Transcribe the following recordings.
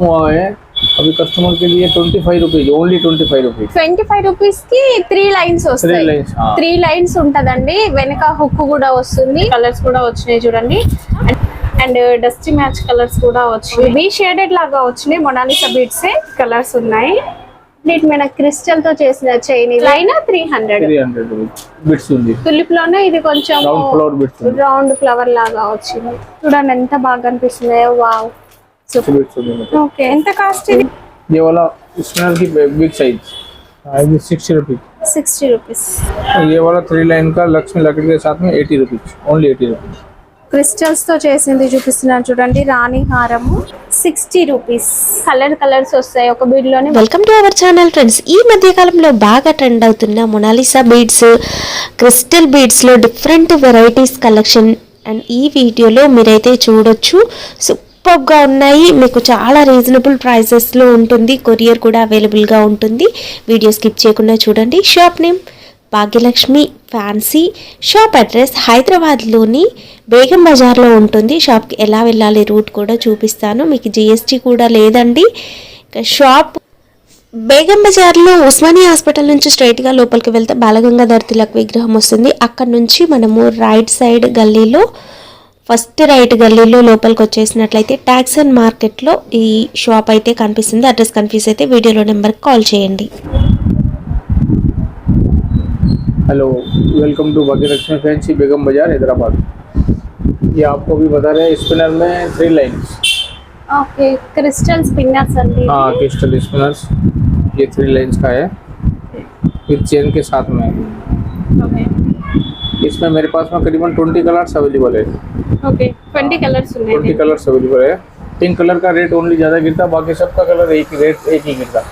हुआ है अभी कस्टमर के लिए 25 रुपीज ఓన్లీ 25 రూపీస్ 25 రూపీస్ కి 3 లైన్స్ వస్తాయి. 3 లైన్స్ ఉంటదండి. వెనక హుక్ కూడా వస్తుంది. కలర్స్ కూడా వచ్చినాయి చూడండి. అండ్ డస్టీ మ్యాచ్ కలర్స్ కూడా వచ్చినాయి. బీ షేడెడ్ లాగా వచ్చినాయి. మొనాలిసా బీడ్స్ కలర్స్ ఉన్నాయి. వీటి మీద క్రిస్టల్ తో చేసిన చైన్ లైన్ 300 బిట్స్ ఉంది. తులిప్ లోనే ఇది కొంచెం రౌండ్ ఫ్లవర్ లాగా వచ్చింది. చూడండి ఎంత బాగా అనిపిస్తుంది. వావ్ ओके ఎంత కాస్ట్ ఇది? ये वाला स्पिनर की बिग साइज ये 60 रुपीज 60 रुपीस. ये वाला 3 लाइन का लक्ष्मी लकड़ी के साथ में 80 रुपीज ओनली 80 रुपीज. క్రిస్టల్స్ తో చేసింది చూపిస్తున్నాను చూడండి. రాణి హారము 60 రూపీస్. కలర్స్ వస్తాయి ఒక బీడ్ లోనే. Welcome to our channel friends. ఈ మధ్య కాలంలో బాగా ట్రెండ్ అవుతున్న మొనాలిసా బీడ్స్, క్రిస్టల్ బీడ్స్ లో డిఫరెంట్ వెరైటీస్ కలెక్షన్ అండ్ ఈ వీడియోలో మీరైతే చూడొచ్చు. సూపర్గా ఉన్నాయి. మీకు చాలా రీజనబుల్ ప్రైసెస్లో ఉంటుంది. కొరియర్ కూడా అవైలబుల్గా ఉంటుంది. వీడియో స్కిప్ చేయకుండా చూడండి. Shop name Bhagyalakshmi fancy. Shop address హైదరాబాద్లోని బేగం బజార్లో ఉంటుంది. షాప్కి ఎలా వెళ్ళాలి రూట్ కూడా చూపిస్తాను. మీకు జిఎస్టీ కూడా లేదండి. షాప్ బేగం బజార్లో ఉస్మానియా హాస్పిటల్ నుంచి స్ట్రైట్గా లోపలికి వెళ్తే బాలగంగాధర్ తిలక్ విగ్రహం వస్తుంది. అక్కడ నుంచి మనము రైట్ సైడ్ గల్లీలో ఫస్ట్ రైట్ గల్లీలో లోపలికి వచ్చేసినట్లయితే ట్యాక్స్ అండ్ మార్కెట్లో ఈ షాప్ అయితే కనిపిస్తుంది. అడ్రస్ కన్ఫ్యూజ్ అయితే వీడియోలో నెంబర్కి కాల్ చేయండి. Hello welcome to Bhagyalakshmi fancy Begum Bazaar Hyderabad. ये आपको भी बता रहे हैं स्पिनर में 3 लाइन्स. ओके क्रिस्टल स्पिनर्स अंडी. हाँ क्रिस्टल स्पिनर्स ये 3 लाइन्स का है विद चेन के साथ में. ओके इसमें मेरे पास में करीबन 20 कलर्स अवेलेबल है. ओके 20 कलर्स ఉన్నాయి. 20 कलर्स अवेलेबल है. पिंक कलर का रेट ओनली ज़्यादा गिरता, बाकी सबका कलर एक ही गिरता.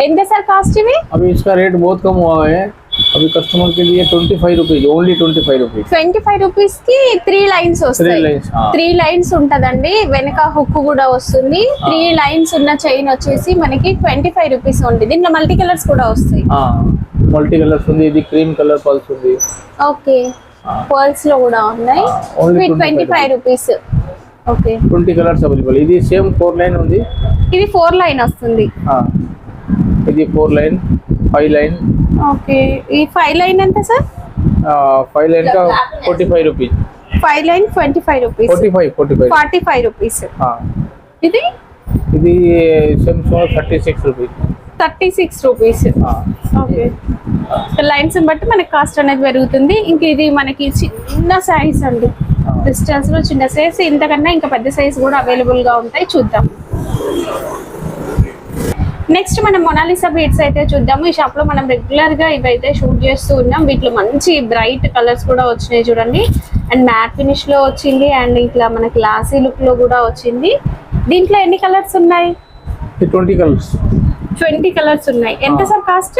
ఎంత సార్ కాస్ట్ ఇవి? अभी इसका रेट बहुत कम हुआ है. अभी कस्टमर के लिए 25 रुपीज ఓన్లీ 25 రూపీస్. 25 రూపీస్ కి 3 లైన్స్ వస్తాయి. 3 లైన్స్ ఉంటదండి. వెనక హుక్ కూడా వస్తుంది. 3 లైన్స్ ఉన్న చైన్ వచ్చేసి మనకి 25 రూపీస్ ఉంది. దీంట్లో మల్టీ కలర్స్ కూడా వస్తాయి. మల్టీ కలర్స్ ఉంది. ఇది క్రీమ్ కలర్ పల్స్ ఉంది. ఓకే పర్ల్స్ లో కూడా ఉన్నాయి. 25 రూపీస్. Okay 20 colours available. ఇది సేమ్ 4 లైన్ ఉంది. ఇది 4 లైన్ వస్తుంది. ఇది 4 లైన్ 5 లైన్. ఓకే ఈ 5 లైన్ ఎంత సార్? 5 లైన్ का 45 रुपीज. 5 line 25 rupees. 45 రూపీస్. ఇది same 36 rupees. 36 rupees. Okay lines బట్టి మనకి కాస్ట్ అనేది పెరుగుతుంది. ఇంక ఇది మనకి చిన్న సైజ్ అండి. డిస్టెన్స్ లో చిన్న సైజ్, ఇంతకన్నా ఇంకా పెద్ద సైజ్ కూడా అవైలబుల్ గా ఉంటాయి. చూద్దాం. నెక్స్ట్ మనం మొనాలిసా బీడ్స్ అయితే చూద్దాము. ఈ షాప్ లో మనం రెగ్యులర్ గా ఇవైతే షూట్ చేస్తూ ఉన్నాం. వీటిలో మంచి బ్రైట్ కలర్స్ కూడా వచ్చినాయి చూడండి. అండ్ మ్యాట్ ఫినిష్ లో వచ్చింది. అండ్ ఇట్లా మన క్లాసీ లుక్ లో కూడా వచ్చింది. దీంట్లో ఎన్ని కలర్స్ ఉన్నాయి? 20 కలర్స్. 20 కలర్స్ ఉన్నాయి. ఎంత సార్ కాస్ట్?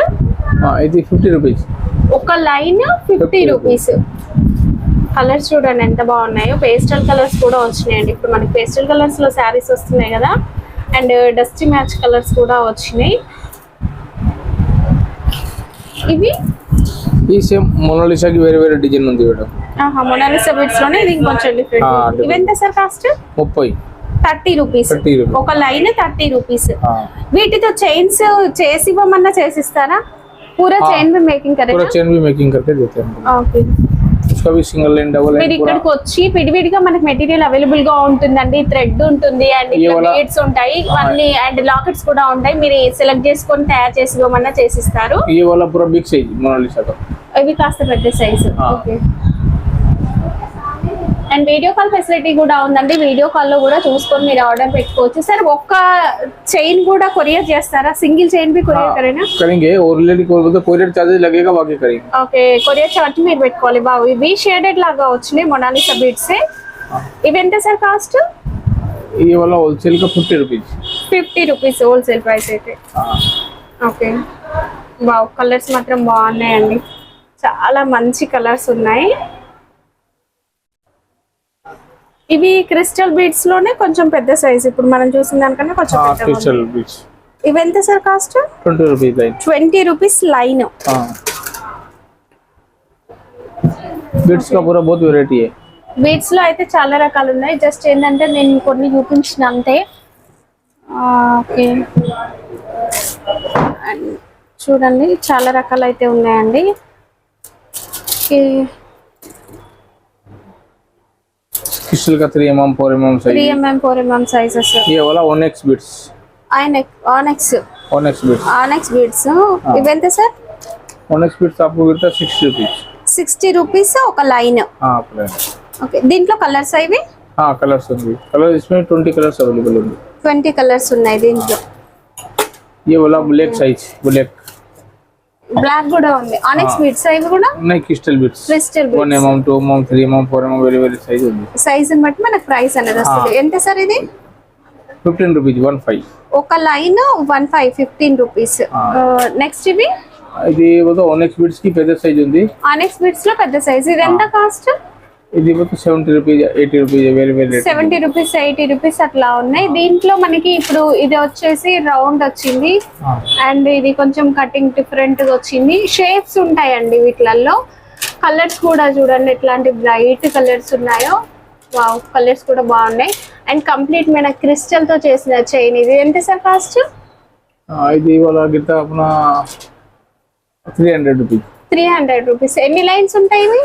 ఇది 50 రూపీస్. ఒక లైన్ 50 రూపీస్. కలర్స్ చూడండి ఎంత బాగున్నాయో. పేస్టల్ కలర్స్ కూడా వచ్చినాయండి. ఇప్పుడు మనకి పేస్టల్ కలర్స్ లో శారీస్ వస్తున్నాయి కదా. అండ్ డస్టీ మ్యాచ్ కలర్స్ కూడా వచ్చినాయి. ఇవి ఈ సేమ్ మొనాలిసాకి వేరే వేరే డిజైన్ ఉంది మేడం. మొనాలిసా బీడ్స్ లోనే ఇది కొంచెం డిఫరెంట్. ఇవి ఎంత సార్ కాస్ట్? 30 రూపీస్. ఒక లైన్ 30 రూపీస్. వీటితో చైన్స్ చేసి ఇవ్వమన్నా చేసిస్తారా? పూరా చైన్ भी मेकिंग करेगा? पूरा चेन भी मेकिंग करके देते हैं. ओके उसका भी सिंगल लाइन डबल लाइन. మీరు ఇక్కడికి వచ్చి విడివిడిగా మనకి మెటీరియల్ అవైలబుల్ గా ఉంటుందండి. థ్రెడ్ ఉంటుంది అండ్ బీడ్స్ ఉంటాయి అన్ని అండ్ లాకెట్స్ కూడా ఉంటాయి. మీరు సెలెక్ట్ చేసుకొని తయారు చేసి ఇవ్వమన్నా చేసిస్తారు. ये वाला पूरा बिग साइज मोनालिसा का. ఇవి కాస్త పెద్ద size. Okay and video call facility కూడా ఉందండి. వీడియో కాల్ లో కూడా చూసుకొని మీరు ఆర్డర్ పెట్టుకోవచ్చు. సార్ ఒక్క చైన్ కూడా కొరియర్ చేస్తారా? సింగిల్ చైన్ भी కొరియర్ కరేనా? करेंगे ऑलरेडी कोरियर चार्जेस लगेगा बाकी करेंगे. ఓకే కొరియర్ చార్జ్ మీరు పెట్టుకోవాలి. బాబు ఇవి షేడెడ్ లాగా వచ్చినాయి మొనాలిసా బీడ్స్. ఇవి ఎంత సార్ కాస్ట్? ये वाला होलसेल का 50 रुपीज. 50 రూపీస్ హోల్సేల్ ప్రైస్ అయితే. ఓకే బావ్ కలర్స్ మాత్రం బాగున్నాయండి. చాలా మంచి కలర్స్ ఉన్నాయి. ఇవి క్రిస్టల్ బీడ్స్ లోనే కొంచెం పెద్ద సైజ్. ఇప్పుడు మనం చూసిన దానికన్నా కొంచెం పెద్దగా క్రిస్టల్ బీడ్స్. ఇవి ఎంత sir cost? 20 rupees line. 20 rupees line. Beads का पूरा बहुत वैरायटी है. బీడ్స్ లో అయితే చాలా రకాలు ఉన్నాయి. జస్ట్ ఏంటంటే నేను కొన్ని చూపించిన అంతే. ఓకే. అండ్ చూడండి చాలా రకాలు అయితే ఉన్నాయండి. ఓకే. क्रिस्टल का 3 mm 4 mm 3 size. mm 4 mm sizes. ये वाला onyx beads. Onyx onyx beads. Onyx beads ఇవెంత సార్? ओनेक्स बीट्स आपको गिरता है 60 रुपीज। 60 రూపీస్ ఒక లైన్. हाँ प्लेन। ఓకే. దీంట్లో కలర్స్ ఇవి? हाँ कलर्स होंगे, कलर इसमें 20 कलर्स अवेलेबल होंगे। 20 కలర్స్ ఉన్నాయి దీంట్లో. ये वाला ब्लैक साइज, ब्लैक బ్లాక్ కూడా ఉంది. ఆనెక్స్ బీడ్స్ ఇవి కూడా? नहीं crystal beads. Crystal 1 beads. mm 2 mm 3 mm 4 mm very very size होंगे। సైజ్ ని బట్టి మనకు ప్రైస్ అనేది వస్తుంది. ఎంత సార్ ఇది? 15 रुपीज 15। ఒక లైన్ 15 రూపీస్. నెక్స్ట్ ఇవి ఇది ఏదో ఓనెక్స్ బిట్స్ కి పెద్ద సైజ్ ఉంది. ఆనెక్స్ బీడ్స్ లో పెద్ద సైజ్. ఇది ఎంత కాస్ట్? ఇది ఏదో 70 రూపీస్ 80 రూపీస్ వేరే వేరే రేట్. 70 రూపీస్ 80 రూపీస్ అట్లా ఉన్నాయి. దీంట్లో మనకి ఇప్పుడు ఇది వచ్చేసి రౌండ్ వచ్చింది అండ్ ఇది కొంచెం కటింగ్ డిఫరెంట్ గా వచ్చింది. షేప్స్ ఉంటాయండి వీటిలలో. కలర్స్ కూడా చూడండి ఎట్లాంటి బ్రైట్ కలర్స్ ఉన్నాయో. వావ్, కలర్స్ కూడా బాగున్నాయి. అండ్ కంప్లీట్ మన క్రిస్టల్ తో చేసిన చైన్. ఇది ఎంత సార్ కాస్ట్? ఇది వాళ్ళ గిట్ట అప్నా 300 రూపీస్. 300 రూపీస్. ఎన్ని లైన్స్ ఉంటాయి ఇవి?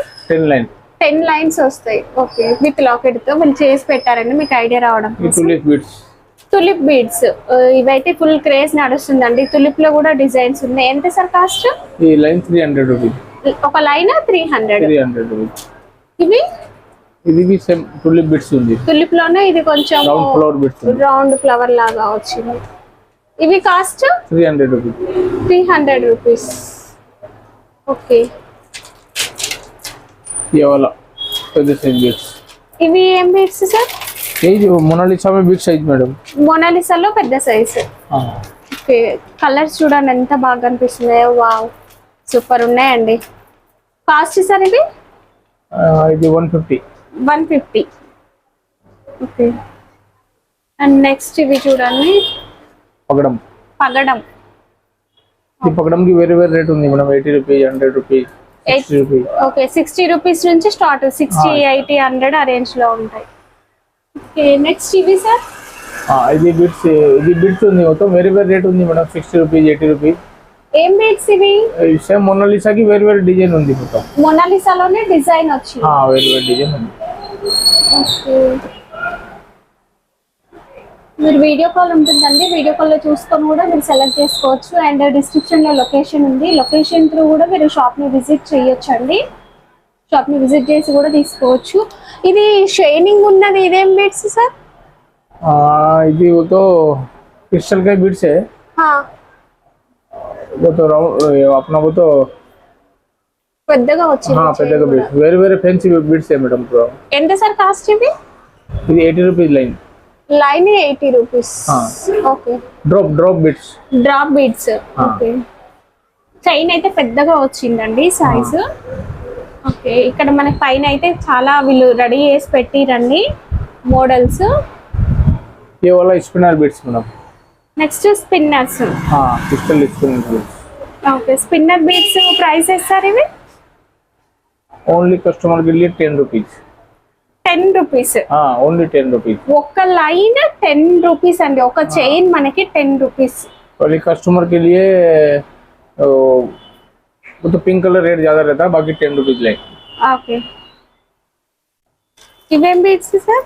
10 లైన్స్ వస్తాయి. ఓకే. విత్ లాకెట్ తో వీళ్ళు చేసి పెట్టారండి మీకు ఐడియా రావడం. తులిప్ బీడ్స్ ఇవైతే ఫుల్ క్రేజ్ నడుస్తుందండి. తులిప్ లో కూడా డిజైన్స్ ఉన్నాయి. ఎంత సార్ కాస్ట్? ఈ లైన్ 300 రూపీస్. ఒక లైన్ 300 రూపీస్. ఇవి ఇది సేమ్ తులిప్ బీడ్స్ ఉంది. తులిప్ లోనే ఇది కొంచెం round flower beads, round flower లాగా వచ్చింది. ఇవి కాస్ట్ 300 రూపీస్. 300 రూపీస్. ఓకే. ये वाला పెద్ద సైజ్ బీడ్స్. ఇవి ఏం బీడ్స్ సార్? ये जो मोनालिसा में बिग साइज मैडम. మోనాలిసాలో పెద్ద సైజ్. ఓకే. కలర్స్ చూడండి ఎంత బాగా అనిపిస్తున్నాయో. వావ్, సూపర్ ఉన్నాయండి. కాస్ట్ సార్ ఇది? ఇది 150. 150. ఓకే. అండ్ నెక్స్ట్ ఇవి చూడండి పగడం. ఈ పగడం కి వేరే వేరే రేట్ ఉంది madam. 80 rupees 100 rupees 60 rupees. Okay. 60 rupees నుంచి స్టార్ట్. 60 80 100 ఆ రేంజ్ లో ఉంటాయి. ఓకే. నెక్స్ట్ ఇవి సార్? ఇది బిట్స్ ఉంది మొత్తం వేరే వేరే రేట్ ఉంది మేడం. 60 rupees 80 rupees. ఏం బీడ్స్ ఇవి? సేమ్ మోనాలిసా కి వేరే వేరే డిజైన్ ఉంది మొత్తం. మోనాలిసాలోనే డిజైన్ వచ్చింది. వేరే వేరే డిజైన్ ఉంది. ఓకే. మీరు వీడియో కాల్ ఉంటుందండి. వీడియో కాల్ లో చూసుకొని కూడా మీరు సెలెక్ట్ చేసుకోవచ్చు. అండ్ డిస్క్రిప్షన్ లో లొకేషన్ ఉంది. లొకేషన్ త్రూ కూడా మీరు షాప్ ని విజిట్ చేయొచ్చు అండి. షాప్ ని విజిట్ చేసి కూడా తీసుకోవచ్చు. ఇది షైనింగ్ ఉన్నది ఇదేం బీడ్స్ సార్? ఇది वो क्रिस्टल का बीड्स है। हाँ, वो तो राउंड अपना वो तो పెద్దగా వచ్చింది. పెద్దగా బీడ్స్ వేరే వేరే ఫ్యాన్సీ బీడ్స్ है మేడం. ఎంత సార్ కాస్ట్ ఇది? ఇది 80 rupees line. Line 80 rupees. Okay. Drop beads. Okay. Chain అయితే పెద్దగా వచ్చిందండి సైజ్. ఓకే. ఇక్కడ మనకి పైన అయితే చాలా వీళ్ళు రెడీ చేసి పెట్టిరండి మోడల్స్. ये वाला spinner beads madam. Next spinners. Crystal spinner beads. Okay. Spinner beads prices sir ఇవి? ఓన్లీ కస్టమర్ के लिए 10 రూపీస్. 10 రూపీస్. Only 10 rupees. ఒక లైన్ 10 రూపీస్ అండి. ఒక చైన్ మనకి 10 రూపీస్. ओनली कस्टमर के लिए वो तो पिंक कलर रेट ज्यादा रहता है, बाकी 10 रुपीज लाइन. ఓకే. ఇవేం బీడ్స్ సార్?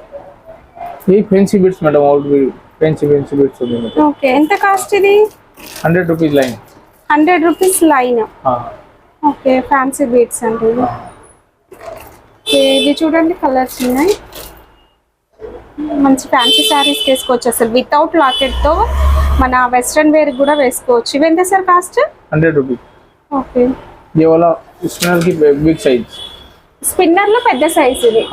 ये फैंसी बीड्स मैडम. और भी फैंसी बीड्स होंगे मतलब. ఓకే. ఎంత కాస్ట్ ఇది? 100 rupees line. 100 rupees line. Okay. Fancy beads అండి ఇవి. ఇది చూడండి కలర్స్ ఉన్నాయి. మంచి ఫ్యాన్సీ శారీస్ వేసుకోవచ్చు అసలు వితౌట్ లాకెట్ తో. మన వెస్ట్రన్ వేర్ కూడా వేసుకోవచ్చు. ఇవి ఎంత సార్ కాస్ట్? 100 रुपीज. ఓకే. ये वाला स्पिनर की बिग साइज. స్పిన్నర్ లో పెద్ద సైజ్ ఇది.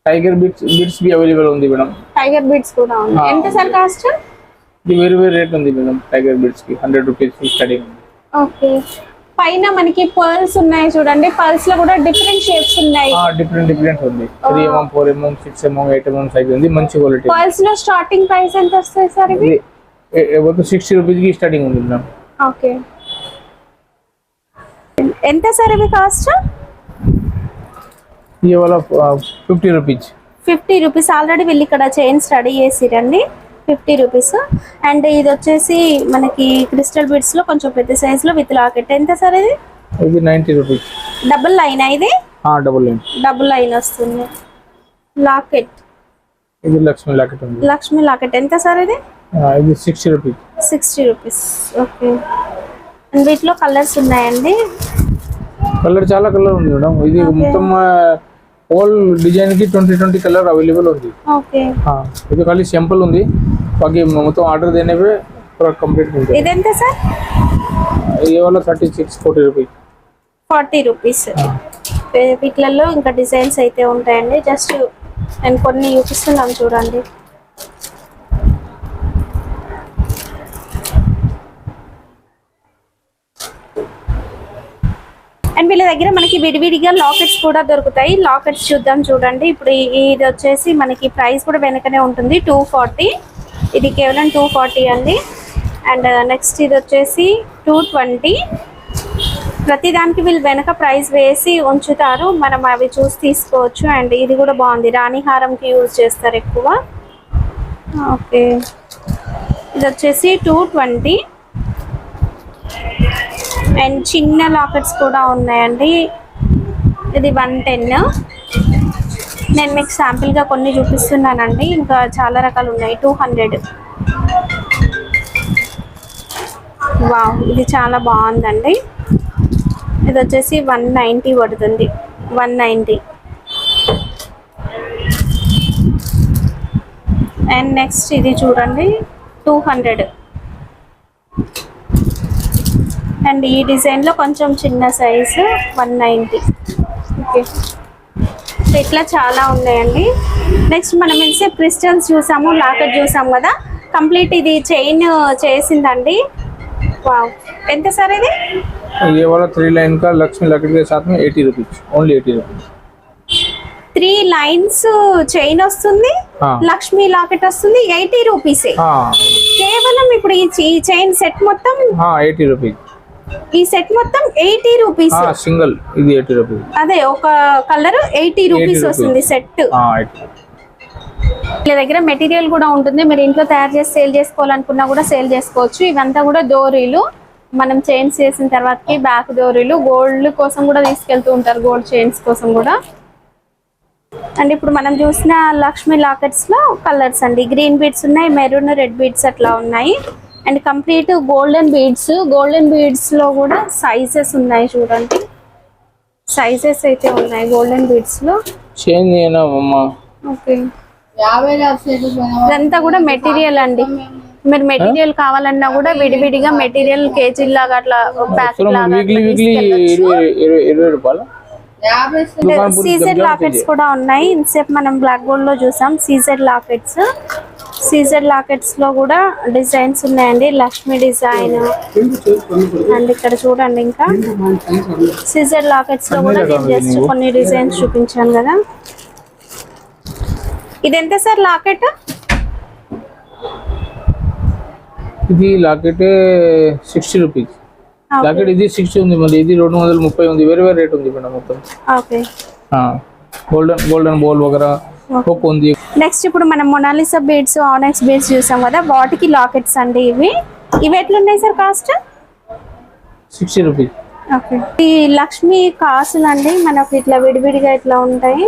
टाइगर बीड्स भी अवेलेबल ఉంది మేడం. టైగర్ బీడ్స్ కూడా ఉంది. ఎంత సార్ కాస్ట్? ఇది వేరే వేరే రేట్ ఉంది మేడం. టైగర్ బీడ్స్ కి 100 రూపీస్ స్టార్టింగ్. ఓకే. పైన మనకి పర్ల్స్ ఉన్నాయి చూడండి. పర్ల్స్ లో కూడా డిఫరెంట్ షేప్స్ ఉన్నాయి. డిఫరెంట్ ఉంది. 3 mm 4 mm 6 mm 8 mm size ఉంది. మంచి క్వాలిటీ. పర్ల్స్ లో స్టార్టింగ్ ప్రైస్ ఎంత వస్తాయి సార్ ఇవి? वो तो 60 రూపీస్ కి స్టార్టింగ్ ఉంది మేడం. ఓకే. ఎంత సార్ ఇవి కాస్ట్? ये वाला 50 रुपीज. 50 రూపీస్. ఆల్రెడీ వీళ్ళు ఇక్కడ చైన్స్ రెడీ చేసిరండి. 50 రూపీస్. అండ్ ఇది వచ్చేసి మనకి క్రిస్టల్ బీడ్స్ లో కొంచెం పెద్ద సైజ్ లో విత్ లాకెట్. ఎంత సార్ ఇది? ఇది 90 రూపీస్. డబుల్ లైన్ ఇది? Double line. డబుల్ లైన్ వస్తుంది. లాకెట్ ఇది లక్ష్మి లాకెట్ ఉంది. లక్ష్మి లాకెట్ ఎంత సార్ ఇది? ఇది 60 రూపీస్. 60 రూపీస్. ఓకే. అండ్ వీటిలో కలర్స్ ఉన్నాయండి. కలర్ చాలా కలర్ ఉంది మేడం. ఇది మొత్తం ఆల్ డిజైన్ కి 20 కలర్ అవైलेबल ఉంది. ఓకే. ఇది ఖాళీ సింపుల్ ఉంది. బాकी మొత్తం ఆర్డర్ देने पे पूरा कंप्लीट ఉంది. ఇది ఎంత సార్? ये वाला 36-40 రూపీస్. 40 రూపీస్. వీటిలలో ఇంకా డిజైన్స్ అయితే ఉంటాయండి. జస్ట్ నేను కొన్ని చూపిస్తున్నాను చూడండి. అండ్ వీళ్ళ దగ్గర మనకి విడివిడిగా లాకెట్స్ కూడా దొరుకుతాయి. లాకెట్స్ చూద్దాం చూడండి. ఇప్పుడు ఇది వచ్చేసి మనకి ప్రైస్ కూడా వెనకనే ఉంటుంది 240. ఇది కేవలం 240 అండి. అండ్ నెక్స్ట్ ఇది వచ్చేసి 220. ప్రతిదానికి వీళ్ళు వెనక ప్రైస్ వేసి ఉంచుతారు, మనం అవి చూసి తీసుకోవచ్చు. అండ్ ఇది కూడా బాగుంది, రాణి హారంకి యూజ్ చేస్తారు ఎక్కువ. ఓకే. ఇది వచ్చేసి 220. అండ్ చిన్న లాకెట్స్ కూడా ఉన్నాయండి. ఇది 110. నేను మీకు శాంపిల్గా కొన్ని చూపిస్తున్నానండి, ఇంకా చాలా రకాలు ఉన్నాయి. 200. వావ్, ఇది చాలా బాగుందండి. ఇది వచ్చేసి 190 పడుతుంది. 190. అండ్ నెక్స్ట్ ఇది చూడండి 200. అండ్ ఈ డిజైన్లో కొంచెం చిన్న సైజు 190. ఓకే. ఇట్లా చాలా ఉన్నాయండి. నెక్స్ట్ మనం ఇచ్చే క్రిస్టల్స్ చూసాము, లాకెట్ చూసాము కదా. కంప్లీట్ ఇది చైన్ చేసిందండి. వావ్, ఎంత సార్ ఇది? ये वाला 3 लाइन का लक्ष्मी लॉकेट के साथ में 80 rupees, only 80 rupees. 3 lines chain వస్తుంది, లక్ష్మీ లాకెట్ వస్తుంది, 80 రూపీస్ కేవలం. ఇప్పుడు ఈ చైన్ సెట్ మొత్తం 80 రూపీస్. ఈ సెట్ మొత్తం 80 రూపీస్. సింగిల్ ఇది 80 రూపీస్. అదే ఒక కలర్ 80 రూపీస్ వస్తుంది సెట్. వీళ్ళ దగ్గర మెటీరియల్ కూడా ఉంటుంది, మీరు ఇంట్లో తయారు చేసి సేల్ చేసుకోవాలనుకున్నా కూడా సేల్ చేసుకోవచ్చు. ఇవంతా కూడా డోరీలు, మనం చైన్స్ చేసిన తర్వాతకి బ్యాక్ డోరీలు. గోల్డ్ కోసం కూడా తీసుకెళ్తూ ఉంటారు, గోల్డ్ చైన్స్ కోసం కూడా. అండ్ ఇప్పుడు మనం చూసిన లక్ష్మీ లాకెట్స్ లో కలర్స్ అండి. గ్రీన్ బీడ్స్ ఉన్నాయి, మెరూన్, రెడ్ బీడ్స్ అట్లా ఉన్నాయి. And complete golden beads. Golden beads లో కూడా సైజెస్ ఉన్నాయి చూడండి. సైజెస్ అయితే ఉన్నాయి గోల్డెన్ బీడ్స్ లో. ఓకే. ఇదంతా కూడా మెటీరియల్ అండి. మీరు మెటీరియల్ కావాలన్నా కూడా విడివిడిగా మెటీరియల్ కేజీ లాగా అట్లా ప్యాకెట్ లాగా. సీజెడ్ లాకెట్స్ కూడా ఉన్నాయి. ఇంతసేపు మనం బ్లాక్ గోల్డ్ లో చూసాం సీజెడ్ లాకెట్స్. సీజెడ్ లాకెట్స్ లో కూడా డిజైన్స్ ఉన్నాయండి. లక్ష్మీ డిజైన్. అండ్ ఇక్కడ చూడండి ఇంకా సీజెడ్ లాకెట్స్ లో కూడా నేను జస్ట్ కొన్ని డిజైన్స్ చూపించాను కదా. ఇది ఎంత సార్ లాకెట్? ఇది లాకెట్ 60 రూపీస్. లాకెట్ ఇది 60 ఉంది, మళ్ళీ ఇది 230 ఉంది. వేరే వేరే రేట్ ఉంది మేడం మొత్తం. ఓకే. గోల్డెన్ బౌల్ వగైరా హుక్ ఉంది. నెక్స్ట్ ఇప్పుడు మనం మొనాలిసా బీడ్స్, ఆనెక్స్ బీడ్స్ చూసాం కదా, వాటికి లాకెట్స్ అండి ఇవి. ఇవి ఎట్లున్నాయి సార్ కాస్ట్? 60 రూపీస్. ఓకే. ఈ లక్ష్మీ కాసులు అండి మనకు ఇట్లా విడివిడిగా ఇట్లా ఉంటాయి.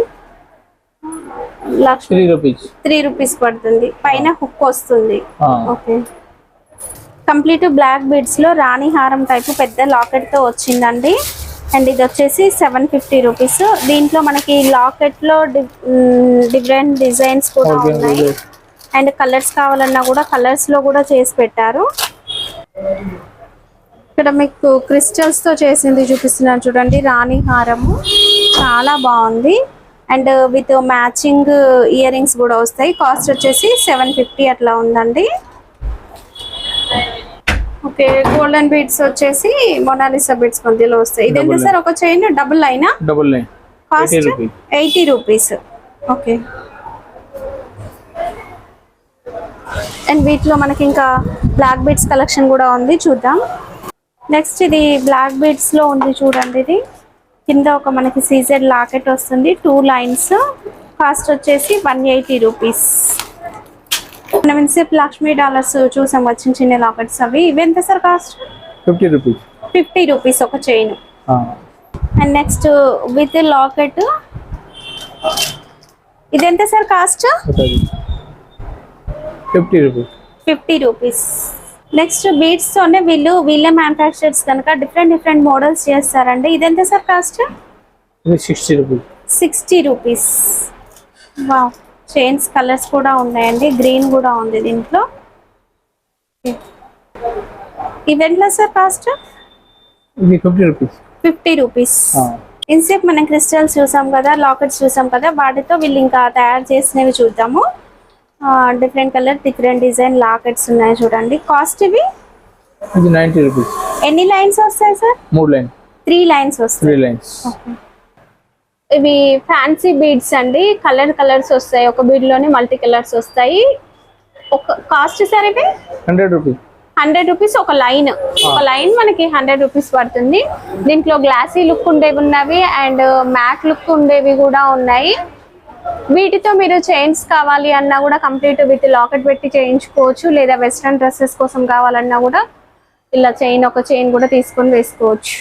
3 రూపీస్ పడుతుంది. పైన హుక్ వస్తుంది. ఓకే. కంప్లీట్ బ్లాక్ బీడ్స్ లో రాణి హారం టైప్ పెద్ద లాకెట్ తో వచ్చిందండి. అండ్ ఇది వచ్చేసి 750 రూపీస్. దీంట్లో మనకి లాకెట్ లో డిఫరెంట్ డిజైన్స్ కూడా ఉన్నాయి. అండ్ కలర్స్ కావాలన్నా కూడా కలర్స్ లో కూడా చేసి పెట్టారు. ఇక్కడ మీకు క్రిస్టల్స్ తో చేసింది చూపిస్తున్నాను చూడండి. రాణి హారము చాలా బాగుంది. And with matching earrings కూడా వస్తాయి. కాస్ట్ వచ్చేసి 750 అట్లా ఉందండి. ఓకే. గోల్డెన్ బీడ్స్ వచ్చేసి మొనాలిసా బీడ్స్ మధ్యలో వస్తాయి. ఇది ఎంత సార్ ఒక చైన్? డబుల్ లైనా? Double line. Cost 80 rupees. Okay. And వీటిలో మనకి ఇంకా బ్లాక్ బీడ్స్ కలెక్షన్ కూడా ఉంది, చూద్దాం. నెక్స్ట్ ఇది బ్లాక్ బీడ్స్ లో ఉంది చూడండి. ఇది కింద ఒక మనకి సీజెడ్ లాకెట్ వస్తుంది, 2 లైన్స్. కాస్ట్ వచ్చేసి 180 రూపీస్. మనం ఇన్సేపు లక్ష్మీ డాలర్స్ చూసాం కదా, చిన్న చిన్న లాకెట్స్ అవి. ఇవి ఎంత సార్ కాస్ట్? 50 rupees. 50 రూపీస్ ఒక chain. And next with locket, ఇది ఎంత sir cost? 50 rupees. 50 rupees. Next beads తోనే వీళ్ళే మ్యానుఫ్యాక్చర్స్ కనుక డిఫరెంట్ మోడల్స్ చేస్తారండి. ఇది ఎంత sir cost? 60 rupees. 60 rupees. Wow, chains colours కూడా ఉన్నాయండి, గ్రీన్ కూడా ఉంది దీంట్లో. ఇవెంట్లో సార్ కాస్ట్? ఇది 50 rupees. 50 రూపీస్. ఇన్సేపు మనం క్రిస్టల్స్ చూసాం కదా, లాకెట్స్ చూసాం కదా, వాటితో వీళ్ళు ఇంకా తయారు చేసినవి చూద్దాము. Different colour different design lockets ఉన్నాయి చూడండి. కాస్ట్ ఇవి? ఇది 90 rupees. ఎన్ని లైన్స్ వస్తాయి సార్? 3 లైన్. 3 లైన్స్ వస్తాయి. 3 లైన్స్. ఇవి ఫ్యాన్సీ బీడ్స్ అండి, కలర్స్ వస్తాయి. ఒక బీడ్ లోనే మల్టీ కలర్స్ వస్తాయి. ఒక కాస్ట్ సార్ ఇవి? 100 rupees. 100 రూపీస్ ఒక లైన్. ఒక లైన్ మనకి 100 రూపీస్ పడుతుంది. దీంట్లో గ్లాసీ లుక్ ఉండేవి ఉన్నవి అండ్ మ్యాట్ లుక్ ఉండేవి కూడా ఉన్నాయి. వీటితో మీరు చైన్స్ కావాలి అన్నా కూడా కంప్లీట్ విత్ లాకెట్ పెట్టి చేయించుకోవచ్చు, లేదా వెస్ట్రన్ డ్రెస్సెస్ కోసం కావాలన్నా కూడా ఇలా ఒక చైన్ కూడా తీసుకొని వేసుకోవచ్చు.